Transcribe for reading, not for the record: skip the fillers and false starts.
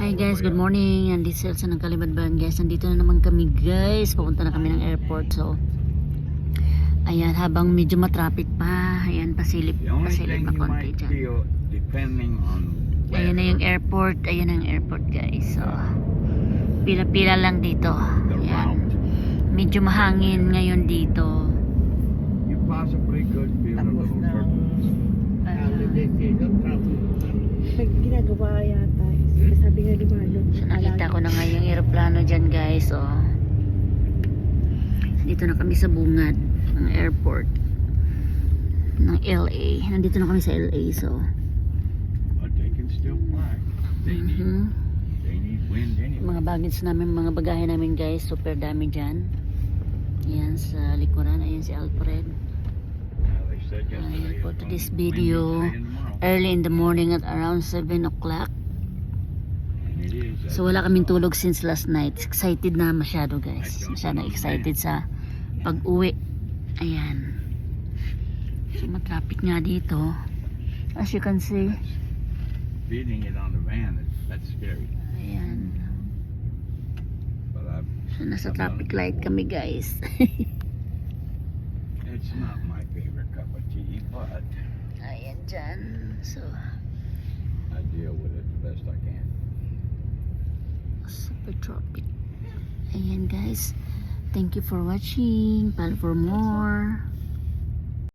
Hi guys, good morning. Nandito sa ng Kalibadban guys. Nandito na naman kami guys. Papunta na kami ng airport. So, ayan, habang medyo matraffic pa. Ayan, pasilip na konti dyan. Ayan na yung airport. Ayan ang airport guys. So, pila-pila lang dito. Ayan. Medyo mahangin ngayon dito. You possibly could feel a little Pag ginagawa yata, sabi nga lumalot. So, nakita ko na nga yung aeroplano dyan guys. So, dito na kami sa bungad ng airport ng LA. Nandito na kami sa LA. So, but they can still fly. They need wind anyway. mga baggage namin, mga bagahe namin guys, super dami dyan. Ayan sa likuran. Ayan si Alfred. They said yesterday For it's today's gonna be windy video, today and tomorrow. early in the morning at around 7 o'clock. And it is, So wala kaming tulog since last night. Excited na masyado guys. Masyado excited sa pag-uwi. Ayan. So matraffic nga dito. As you can see. feeding it on the van, that's scary. Ayan. But So nasa traffic light kami guys. it's not my favorite cup of tea, but Ayan dyan. So I deal with it the best I can. super traffic. Ayan guys. Thank you for watching. Follow for more.